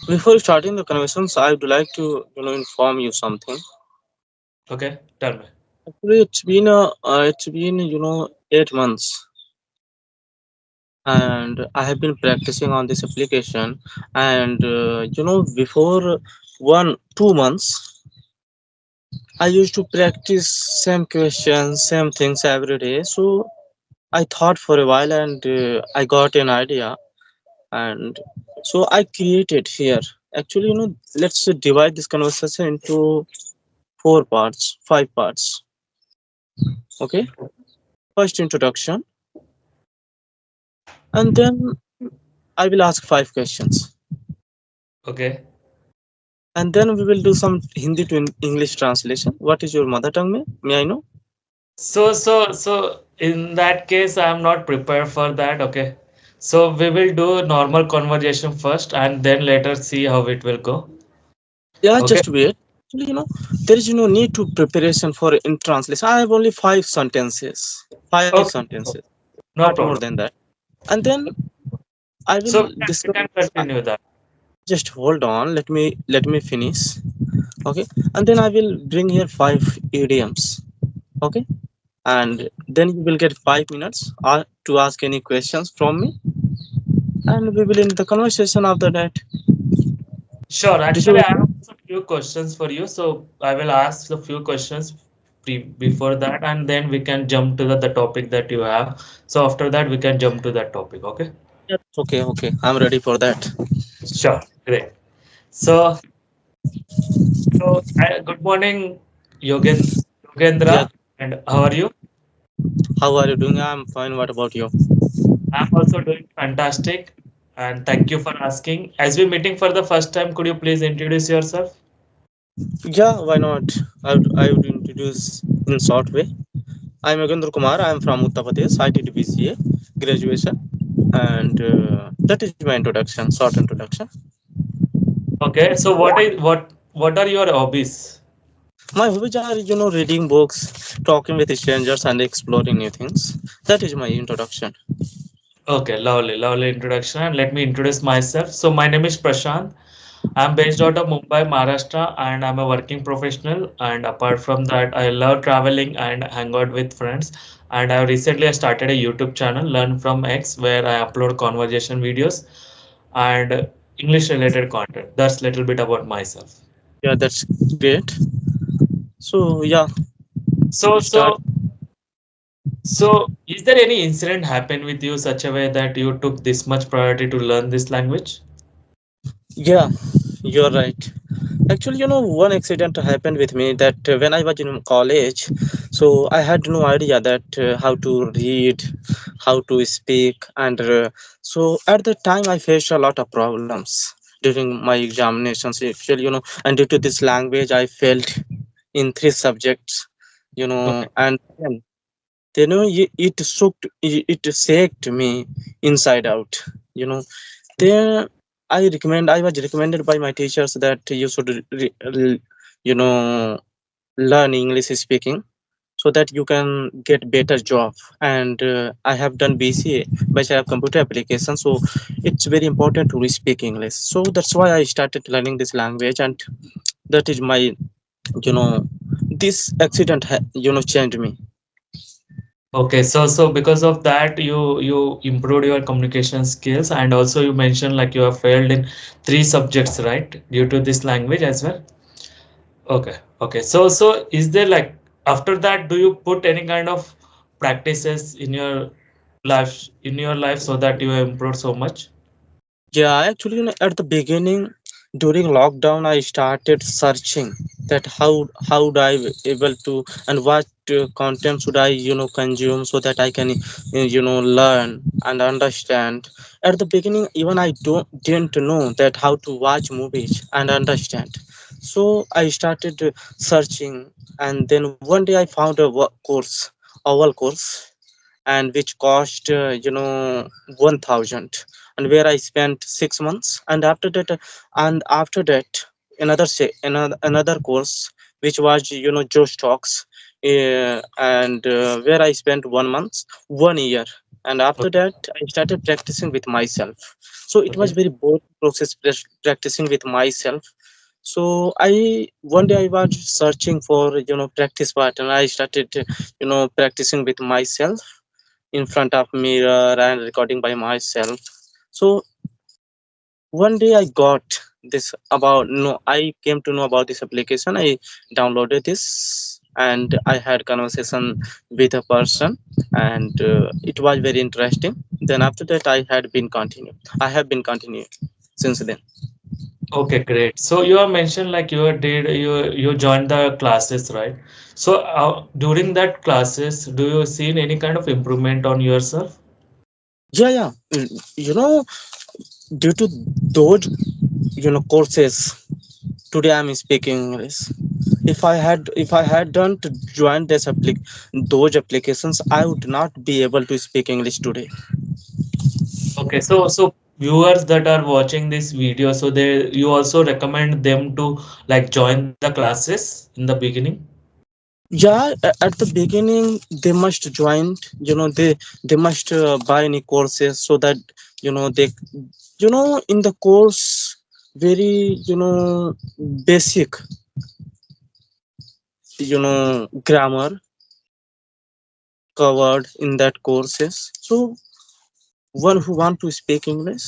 Before starting the conversations, I would like to inform you something. Okay, tell me. Actually, it's been 8 months, and I have been practicing on this application. And before 1 2 months, I used to practice same questions, same things every day. So I thought for a while, and I got an idea, and so I created here. Actually, let's divide this conversation into four parts, five parts. Okay, first introduction, and then I will ask five questions, Okay. and then we will do some Hindi to English translation. What is your mother tongue? May I know? So in that case, I'm not prepared for that. Okay. So we will do normal conversation first and then later see how it will go. Yeah, Okay. just wait. Actually, there is no need to preparation for in translation. I have only five sentences, five Okay. sentences, No not more problem. than that. And then I So will we discuss. can continue that. Just hold on. Let me finish. Okay, and then I will bring here five idioms. Okay, and then you will get 5 minutes to ask any questions from me, and we will end the conversation after that. Sure. Did Actually, you? I have some few questions for you. So I will ask a few questions before that, and then we can jump to the topic that you have. So after that, we can jump to that topic. Okay. Yes. Okay, okay. I'm ready for that. Sure. Great. So good morning, Yeah. Yogendra, and how are you? How are you doing? I'm fine. What about you? I'm also doing fantastic, and thank you for asking. As we're meeting for the first time, could you please introduce yourself? Yeah, why not? I would introduce in short way. I'm Yogendra Kumar. I'm from Uttar Pradesh. I did BCA graduation, and that is my introduction. Short introduction. Okay, so what are your hobbies? My hobbies are, reading books, talking with strangers, and exploring new things. That is my introduction. Okay, lovely, lovely introduction. And let me introduce myself. So my name is Prashant. I'm based out of Mumbai, Maharashtra, and I'm a working professional. And apart from that, I love traveling and hang out with friends. And I recently started a YouTube channel, Learn from X, where I upload conversation videos and English related content. That's a little bit about myself. Yeah, that's great. So yeah, So, start. so, so, is there any incident happen with you such a way that you took this much priority to learn this language? Yeah, you're right. Actually, one accident happened with me that when I was in college, so I had no idea that how to read, how to speak, and so at the time I faced a lot of problems during my examinations. Actually, and due to this language, I failed in three subjects. Okay. And then, it shocked me inside out. You know, then I was recommended by my teachers that you should you know learn English speaking so that you can get better job. And I have done BCA, Bachelor of Computer Application, so it's very important to speak English. So that's why I started learning this language, and that is my you know this accident changed me. Okay, so because of that, you improved your communication skills, and also you mentioned like you have failed in three subjects, right? Due to this language as well. Okay, okay. So is there like after that, do you put any kind of practices in your life so that you have improved so much? Yeah, actually, at the beginning during lockdown, I started searching that how do I able to, and what content should I consume so that I can learn and understand. At the beginning, even I didn't know that how to watch movies and understand. So I started searching, and then one day I found a course, oval course, and which cost 1000, and where I spent 6 months. And after that another course which was Josh Talks, and where I spent 1 month, 1 year. and after Okay. that I started practicing with myself. So it was Okay. very boring process practicing with myself. So I one day I was searching for practice part, and I started practicing with myself in front of mirror and recording by myself. So one day I got this about no I came to know about this application. I downloaded this and I had conversation with a person, and it was very interesting. Then after that I have been continued since then. Okay, great. So you have mentioned like you joined the classes, right? So during that classes, do you seen any kind of improvement on yourself? Yeah, yeah. You know, due to those courses, today I'm speaking English. If I had done to join those applications, I would not be able to speak English today. Okay, so viewers that are watching this video, so they you also recommend them to like join the classes in the beginning? Yeah, at the beginning they must join. They must buy any courses, so that they in the course very basic grammar covered in that courses. So one who want to speak English,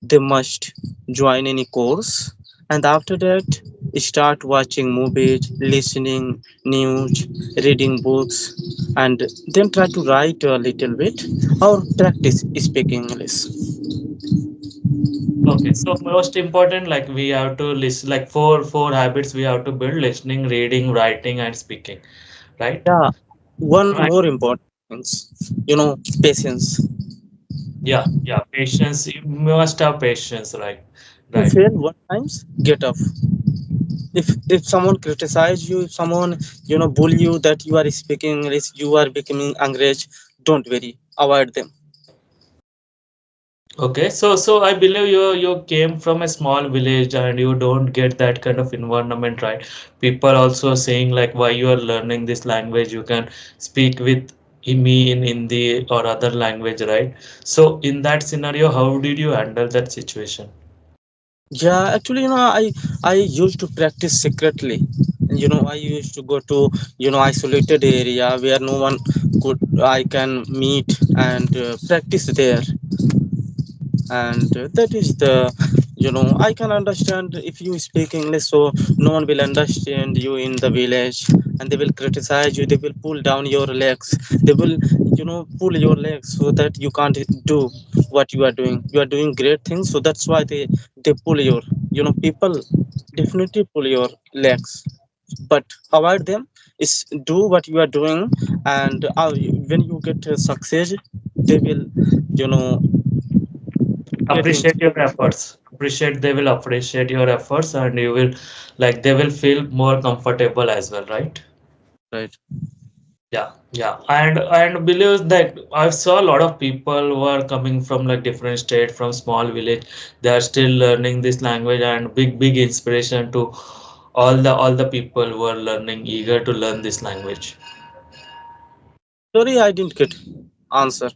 they must join any course, and after that start watching movies, listening news, reading books, and then try to write a little bit or practice speaking English. Okay, so most important, like we have to listen, like four habits we have to build: listening, reading, writing, and speaking, right? Yeah, one Am I- more important things, patience. Yeah, yeah, patience. You must have patience, right? You Right. fail one times, get up. If someone criticize you, if someone bully you that you are speaking English, you are becoming English, don't worry, avoid them. Okay, so I believe you came from a small village and you don't get that kind of environment, right? People also saying like why you are learning this language, you can speak with me in Hindi or other language, right? So in that scenario, how did you handle that situation? Yeah, actually, I used to practice secretly. I used to go to isolated area where no one could I can meet and practice there. And that is the I can understand if you speak English, so no one will understand you in the village, and they will criticize you, they will pull down your legs, they will pull your legs so that you can't do what you are doing great things, so that's why they pull your people definitely pull your legs, but avoid them, is do what you are doing, and when you get success, they will you know get in. Appreciate your efforts. Appreciate they will appreciate your efforts and you will like they will feel more comfortable as well, right? Right. Yeah, yeah, and believe that I saw a lot of people who are coming from like different state, from small village. They are still learning this language and big inspiration to all the people who are learning, eager to learn this language. Sorry, I didn't get answer.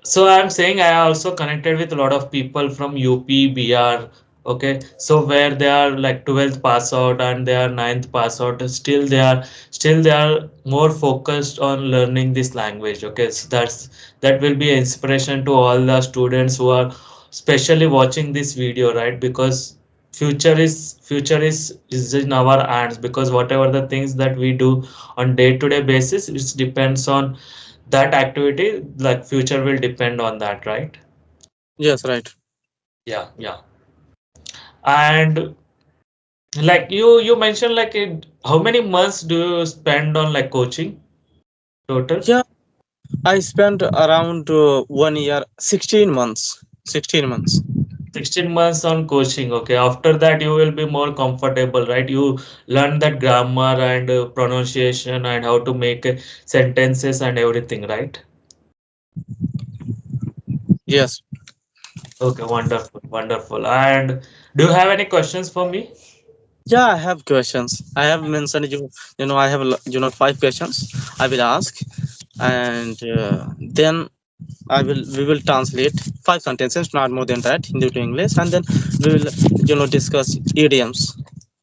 So I'm saying I also connected with a lot of people from UP, BR. Okay, so where they are like 12th pass out and they are ninth pass out, still they are more focused on learning this language. Okay, so that will be inspiration to all the students who are especially watching this video, right? Because future is in our hands, because whatever the things that we do on day-to-day basis, it depends on that activity, like future will depend on that, right? Yes, right. Yeah, yeah. And like you mentioned like how many months do you spend on like coaching total? Yeah, I spent around 1 year, 16 months. 16 months. 16 months on coaching. Okay, after that you will be more comfortable, right? You learn that grammar and pronunciation and how to make sentences and everything, right? Yes. Okay, wonderful, wonderful. And do you have any questions for me? Yeah, I have questions. I have mentioned I have 5 questions I will ask, and then We will translate five sentences, not more than that, Hindi to English, and then we will discuss idioms.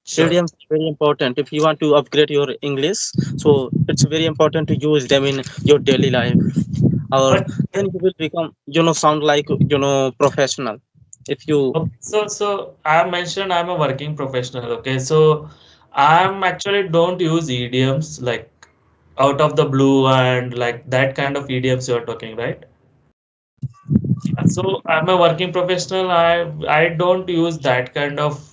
Sure. Idioms are very important if you want to upgrade your English. So it's very important to use them in your daily life, or But then you will become sound like professional. If you okay, so I mentioned I'm a working professional. Okay, so I'm actually don't use idioms like out of the blue and like that kind of idioms you're talking, right? So I'm a working professional. I don't use that kind of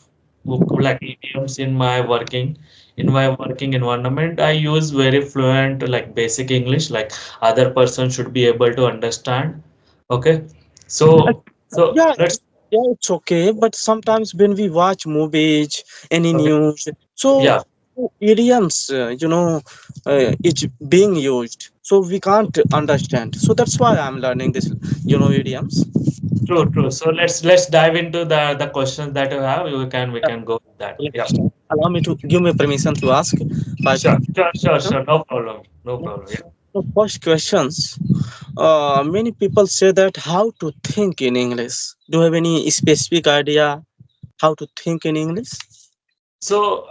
like idioms in my working environment. I use very fluent like basic English, like other person should be able to understand. Okay, uh, so yeah, let's yeah, it's okay, but sometimes when we watch movies, any okay, news, so yeah. idioms it's being used, so we can't understand. So that's why I'm learning this idioms. True, true. So let's dive into the questions that you have. We can go with that. Let's Yeah. start. Allow me to give me permission to ask five Sure, sure, sure, questions. sure. No problem. No problem. Yeah. So first questions. Many people say that how to think in English. Do you have any specific idea how to think in English? So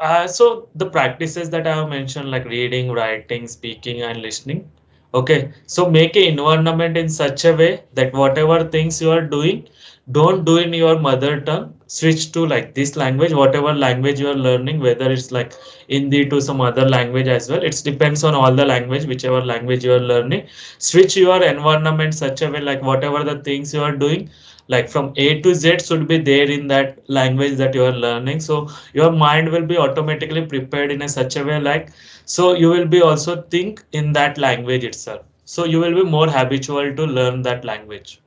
the practices that I have mentioned, like reading, writing, speaking, and listening. Okay. So make an environment in such a way that whatever things you are doing, don't do in your mother tongue. Switch to like this language, whatever language you are learning, whether it's like Hindi to some other language as well. It depends on all the language, whichever language you are learning. Switch your environment such a way like whatever the things you are doing, like from A to Z should be there in that language that you are learning. So your mind will be automatically prepared in a such a way like so you will be also think in that language itself, so you will be more habitual to learn that language.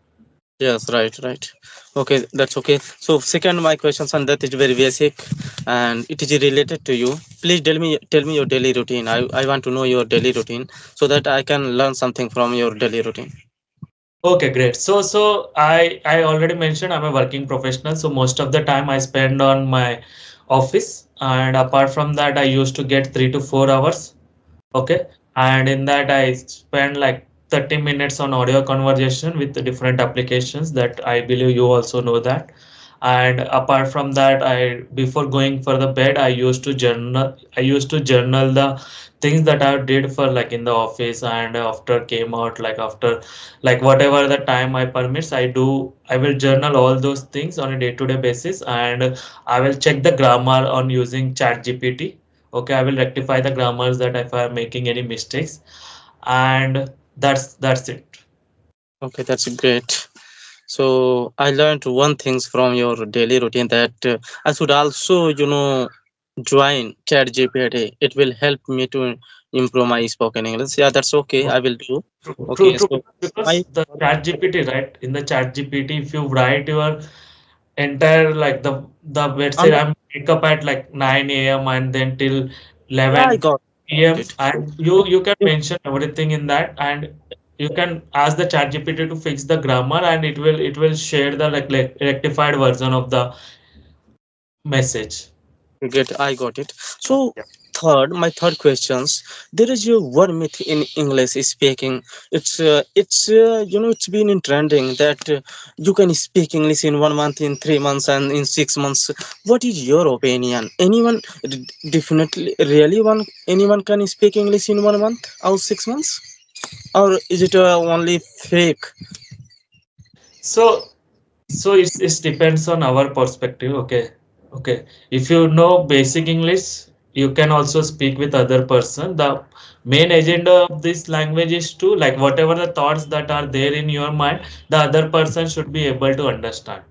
Yes, right, right. Okay, that's okay. So second, my questions on that is very basic, and it is related to you. Please tell me your daily routine. I want to know your daily routine so that I can learn something from your daily routine. Okay, great. So I already mentioned I'm a working professional, so most of the time I spend on my office, and apart from that I used to get 3 to 4 hours. Okay. And in that, I spend like 30 minutes on audio conversation with the different applications that I believe you also know that. And apart from that, before going for the bed, I used to journal the things that I did for like in the office and after came out, like after like whatever the time I permits, I will journal all those things on a day-to-day basis, and I will check the grammar on using chat GPT. Okay, I will rectify the grammars that if I am making any mistakes, and that's it. Okay, that's great. So I learned one things from your daily routine that I should also join ChatGPT. It will help me to improve my spoken English. Yeah, that's okay. I will do. True, true, Okay, true. so Because my the chat GPT, right? In the chat GPT, if you write your entire like the let's say under I'm wake up at like 9 a.m. and then till yeah, I 11 p.m. it. and you can mention everything in that, and you can ask the chat GPT to fix the grammar, and it will share the like rectified version of the message. I got it. So third, my third questions. There is a one myth in English speaking. It's been in trending that you can speak English in 1 month, in 3 months, and in 6 months. What is your opinion? Definitely really anyone can speak English in 1 month or 6 months, or is it only fake? So it depends on our perspective. Okay, okay. If you know basic English, you can also speak with other person. The main agenda of this language is to like whatever the thoughts that are there in your mind, the other person should be able to understand.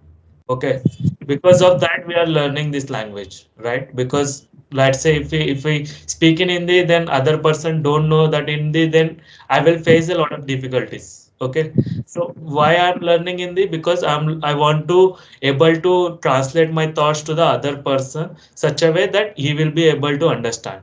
Okay, because of that we are learning this language, right? Because let's say if we speak in Hindi, then other person don't know that Hindi, then I will face a lot of difficulties. Okay, so why I'm learning Hindi? Because I want to able to translate my thoughts to the other person such a way that he will be able to understand.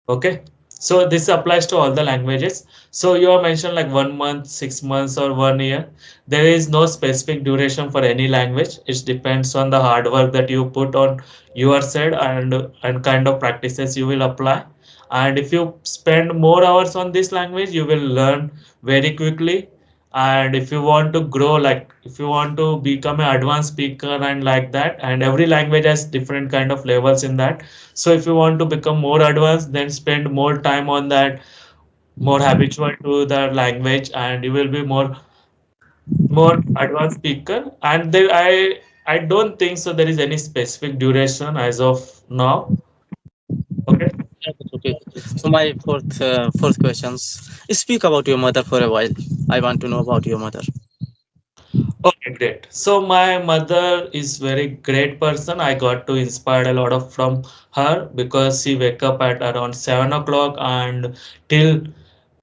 Okay. So this applies to all the languages. So you have mentioned like 1 month, 6 months, or 1 year. There is no specific duration for any language. It depends on the hard work that you put on your side, and kind of practices you will apply. And if you spend more hours on this language, you will learn very quickly, And if you want to grow, like if you want to become an advanced speaker and like that, and every language has different kind of levels in that. So if you want to become more advanced, then spend more time on that, more habitual to the language, and you will be more advanced speaker. And there I don't think so there is any specific duration as of now. Okay. Yeah, that's okay. So my fourth questions. Speak about your mother for a while. I want to know about your mother. Okay, great. So my mother is very great person. I got to inspire a lot of from her because she wake up at around 7 o'clock and till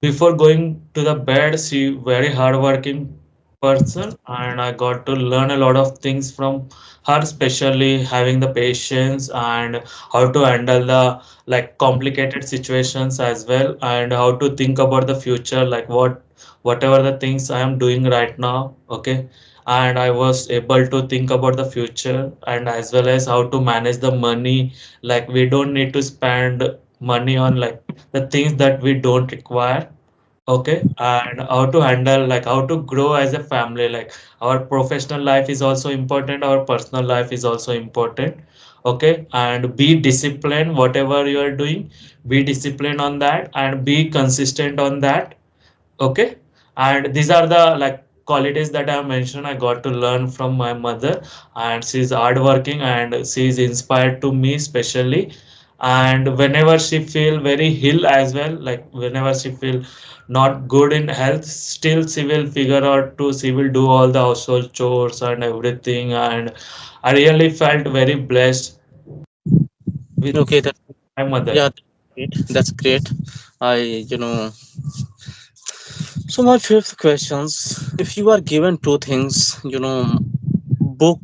before going to the bed, she very hardworking person, and I got to learn a lot of things from her, especially having the patience and how to handle the like complicated situations as well, and how to think about the future, like whatever the things I am doing right now. Okay, and I was able to think about the future and as well as how to manage the money. Like we don't need to spend money on like the things that we don't require. Okay, and how to handle, like how to grow as a family. Like our professional life is also important, our personal life is also important. Okay, and be disciplined, whatever you are doing, be disciplined on that and be consistent on that. Okay, and these are the like qualities that I have mentioned. I got to learn from my mother, and she's hardworking and she's inspired to me especially. And whenever she feel very ill as well, like whenever she feel not good in health, still she will figure out to she will do all the household chores and everything. And I really felt very blessed with Okay, that my mother. yeah, great. That's great. I So my fifth questions: if you are given two things, book,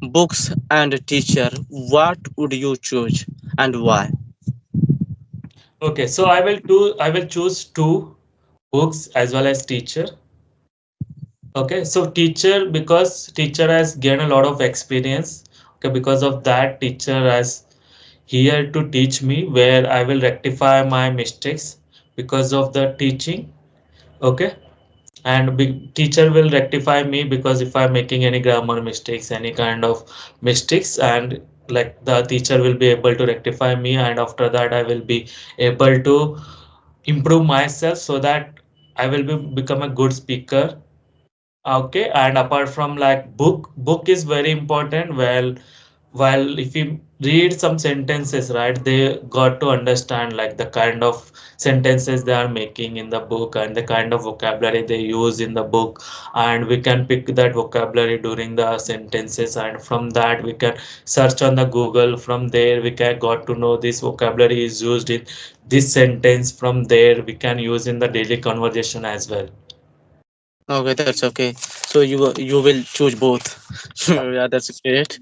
books and a teacher, what would you choose and why? Okay, so I will choose two books as well as teacher. Okay, so teacher, because teacher has gained a lot of experience. Okay, because of that, teacher has here to teach me where I will rectify my mistakes because of the teaching. Okay, and teacher will rectify me because if I'm making any grammar mistakes, any kind of mistakes, and like the teacher will be able to rectify me, and after that, I will be able to improve myself so that I will become a good speaker. Okay, and apart from like book is very important. Well, while if you read some sentences, right, they got to understand like the kind of sentences they are making in the book and the kind of vocabulary they use in the book, and we can pick that vocabulary during the sentences, and from that we can search on the Google. From there we can got to know this vocabulary is used in this sentence. From there we can use in the daily conversation as well. Okay, that's okay. So you will choose both. Yeah, that's great.